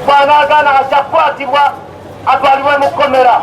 bw'anaagaana ajja kukwatibwa atwalibwe mu kkomera.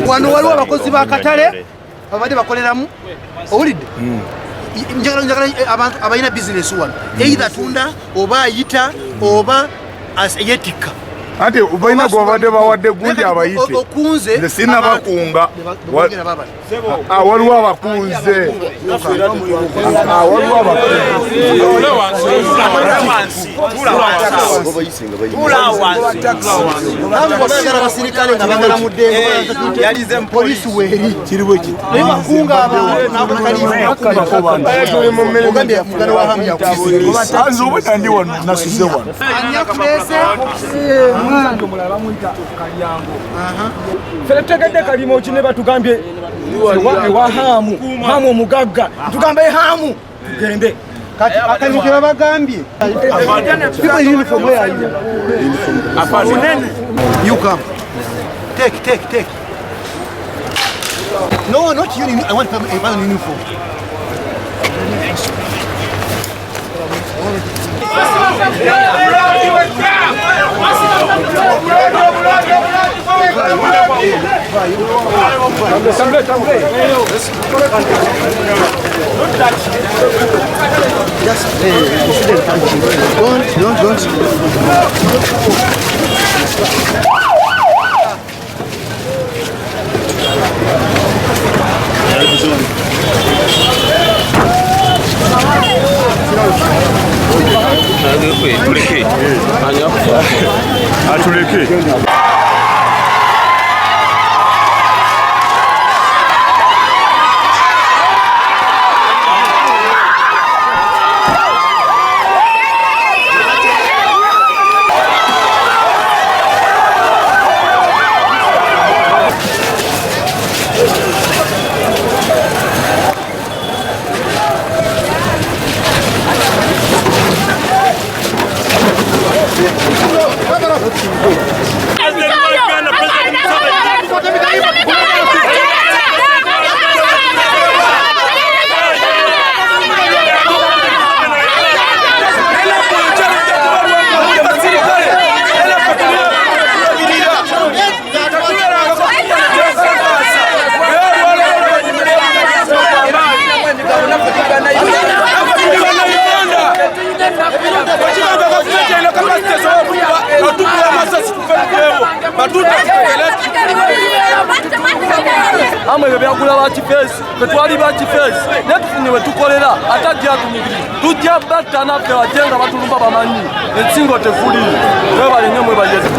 Wano waliwo abakozi ba katale abadde bakoleramu owulidde njagala abantu abalina bizinesi wano either tunda oba ayita oba yetikka ate ubaina gwabadde bawadde gundi abayite okunze nze sina bakunga waliwo abakunze abasirikale nga bagala mu ddembe yalize poliisi weeri kiriwe kiti naye bakunga ogambye mugano wa hamu anze obweta ndi wano nasuze wano fere tegedde kalimo kine batugambye ewa hamu omugagga tugambe hamu tugende kati akalimu ke babagambye uniform yayo you come take no not you I want a uniform Don't. atuleke hamwe bebyagula ba kifeesi betwali ba kifeesi naye tufunye we tukolera atajja atunyigiriza tujja batta naffe wajenga batulumba bamanyi ensingo tefuli webale nnyo mwebalire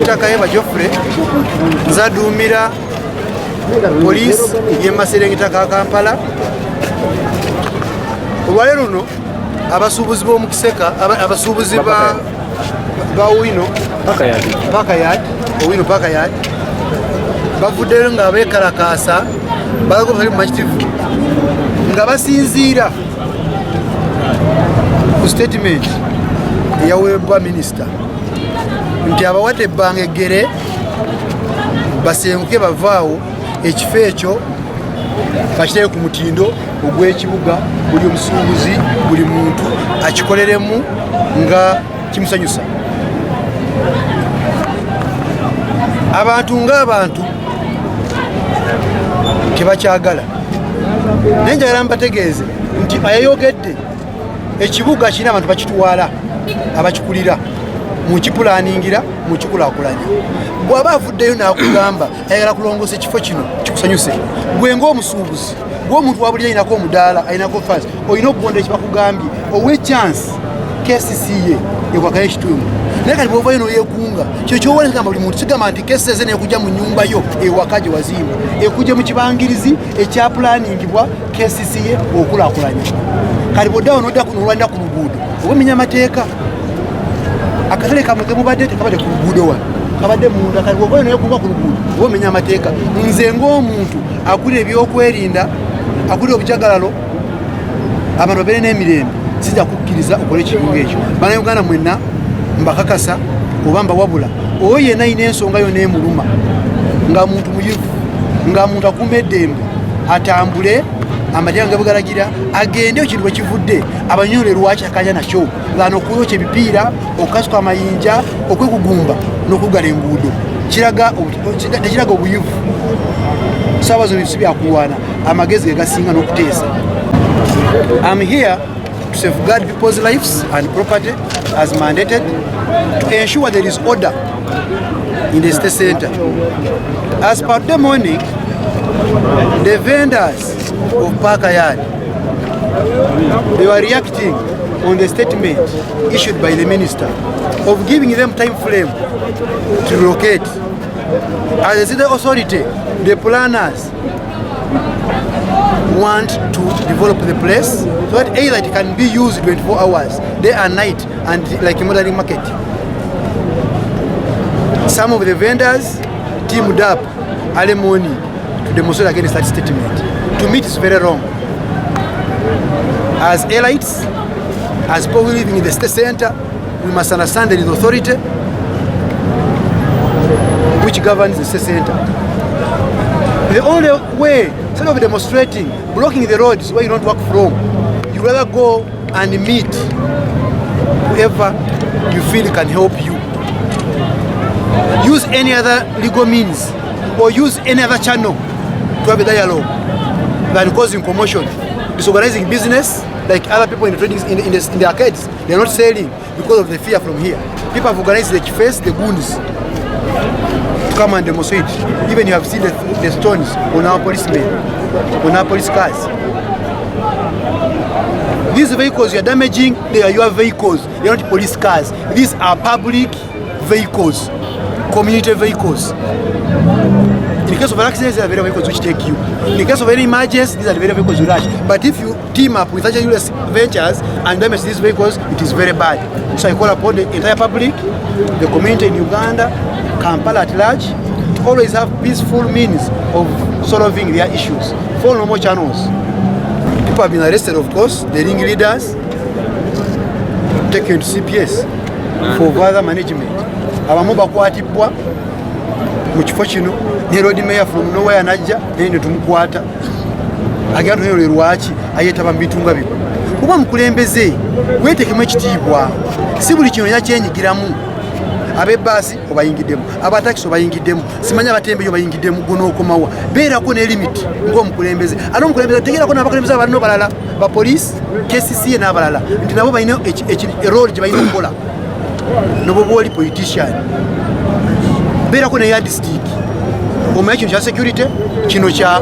Takayeba Geoffrey nzadumira police y'emaserengeta ka Kampala olwale luno abasuubuzi b'omu Kiseka abasuubuzi ba Owino Pakayad bavuddeyo nga beekalakaasa balaga bali mu makitivu nga basinziira ku statement eyaweebwa minisita nti abawadde ebbanga eggere basenguke bavaawo ekifo ekyo bakiteeke ku mutindo ogw'ekibuga buli omusuubuzi buli muntu akikoleremu nga kimusanyusa abantu ng'abantu tebakyagala naye njagala mbategeeze nti ayayogedde ekibuga kirina abantu bakitwala abakikulira mukipulaningira mukikulaakulanya bw'aba avuddeyo n'akugamba ayagala kulongoosa ekifo kino kikusanyuse gwe ng'omusuubuzi gw'omuntu wa buli ayinako omudaala ayinako fasi olina okugondera ekibakugambye owe chance KCCA ekwakayo ekitundu naye kati bw'ovayo n'oyeekunga kyo kyowone kigamba buli muntu kigamba nti kesi eze nekujja mu nnyumba yo ewaka gye wazimba ekujja mu kibangirizi ekyaplaningibwa KCCA okulaakulanya kati bw'oddawo n'olwalira ku luguudo oba omenya amateeka akatale kamwe kemubadde tekabadde ku luguudo wano kabadde munda kati bw'ovayo n'oyeekunga ku luguudo oba omenya amateeka nze ng'omuntu akulira ebyokwerinda akulira obujagalalo abantu babeere n'emirembe sijja kukkiriza okola ekibuga ekyo bannayuganda mwenna mbakakasa oba mbawabula oyo yenna ayina ensonga yo n'emuluma nga muntu muyivu nga muntu akuuma eddembe atambule amateeka nga bwegalagira agende ekintu bwe kivudde abanyole lwaki akanja nakyo ngano okuyokya ebipiira okukasuka amayinja okwekugumba n'okugala enguudo tekiraga obuyivu saawa zino si byakulwana amagezi ge gasinga n'okuteesa. I'm here to safeguard people's lives and property as mandated to ensure there is order in the state center. As per the morning, the vendors of Pakayad, they were reacting on the statement issued by the minister of giving them time frame to relocate. As the authority, the planners want to develop the place so that either it can be used 24 hours, day and night, and like a modern market. Some of the vendors teamed up early morning to demonstrate against that statement. To me, it's very wrong. As elites, as people living in the state center, we must understand there is authority which governs the state center. The only way, instead of demonstrating, blocking the roads where you don't work from, you rather go and meet whoever you feel can help you. Use any other legal means or use any other channel to have a dialogue than causing commotion, disorganizing business like other people in the trading in the arcades. They are not selling because of the fear from here. People have organized the face, the goons to come and demonstrate. Even you have seen the stones on our policemen, on our police cars. These vehicles you are damaging, they are your vehicles. They are not police cars. These are public vehicles, community vehicles. In the case of accidents, these are very vehicles which take you. In the case of any emergency, these are the very vehicles you rush. But if you team up with such US ventures and damage these vehicles, it is very bad. So I call upon the entire public, the community in Uganda, Kampala at large, to always have peaceful means of solving their issues. Follow normal channels. People have been arrested, of course, the ring leaders, taken to CPS for further management. Abamu bakwatibwa mu kifo kino ne road mayor from nowhere najja ne tumukwata agenda ne lwaki ayetaba mu bitunga bino. Kuba mukulembeze weetekemu ekitiibwa, si buli kino yakyenyigiramu. Abebbaasi obayingiddemu, abatakisi obayingiddemu, simanya abatembeeyo obayingiddemu, gonookomawa. Beerako ne limiti ng'omukulembeze. Ate omukulembeze tegeerako n'abakulembeze abalina balala, bapoliisi, KCCA n'abalala, nti nabo balina role gye balina okukola. Nobo oli politician. Beerako ne yardstick. Omanyi kino kya security, kino kya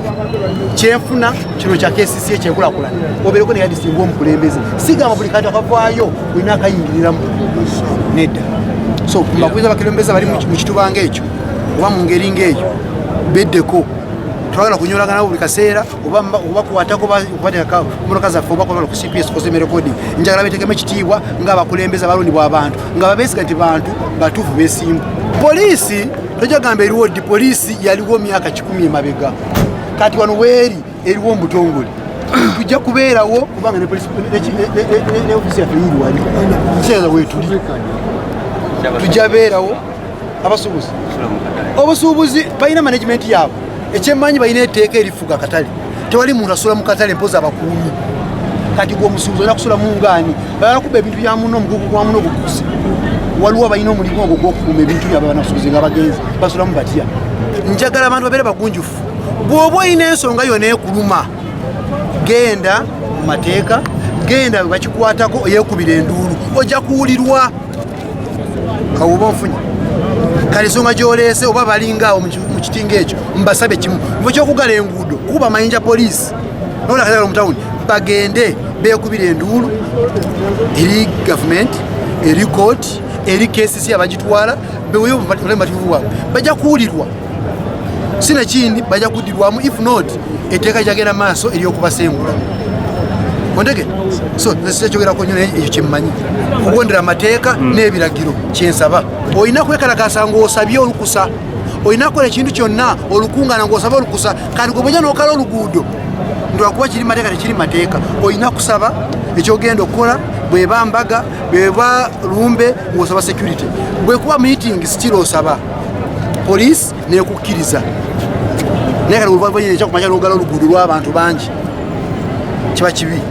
kyenfuna, kino kya KCCA kyenkulakulana. Obeereko ne yardstick ng'omukulembeze. Sigamba buli kantu akavaayo olina akayingiriramu. Nedda. So mbakuiza bakulembeza bali mu kitubanga ekyo oba mu ngeri ng'eyo beddeko twagala kunyolagana buli kaseera oba kuwatako okubateka motoka zaffe oba ku CPS kozeme recording. Njagala betekemu ekitiibwa ng'abakulembeza balondibwa abantu nga babeesiga nti bantu batuufu beesimbu. Poliisi tojagamba eriwo ddi, poliisi yaliwo myaka 10 emabega, kati wano weeri eriwo mbutongole. Tujja kubeerawo kubanga ne poliisi ne ofisi yaffe yiri wali kiseera weetuli tujja beerawo. Abasuubuzi obusuubuzi balina management yaabwe, ekyemmanyi balina etteeka erifuga katale. Tewali muntu asula mu katale mpoza abakuumi. Kati gw'omusuubuzi olina kusula mu ngaani, balala kuba ebintu bya muno omugugu gwa muno obukusi. Waliwo balina omulimu ogwo gw'okukuuma ebintu byabwe banasuubuzi nga bagenzi basulamu batya. Njagala abantu babeere bagunjufu. Bw'oba olina ensonga yonna ekuluma, genda mu mateeka, genda bwe bakikwatako oyeekubira enduulu, ojja kuwulirwa. Kawuba nfunye kale ensonga gy'oleese oba balingaawo mu kitinga ekyo mbasabe kimu mbu ekyokugala enguudo kuba mayinja poliisi nolakatagala mu tawuni bagende beekubira enduulu eri gavumenti, eri kooti, eri KCCA abagitwala beweyo bativu bwabwe bajja kuwulirwa. Sinakindi bajja kuddirwamu, if not etteeka lyagenda maaso ery'okubasengula. Ondege so nsekyogerako nnyo ekyo kyemmanyi okugondera amateeka n'ebiragiro kyensaba. Olina kwekalakasa ng'osabye olukusa, olina kukola ekintu kyonna olukungaana ng'osaba olukusa. Kandi gwe bwojja n'okala oluguudo ndwakuba kiri mateeka tekiri mateeka, olina kusaba ekyogenda okukola. Bweba mbaga, bweba lumbe ng'osaba security, bwekuba meeting sikira osaba poliisi n'ekukkiriza. Naye kale oluvannyuma ekyakumanya n'ogala oluguudo lw'abantu bangi kiba kibi.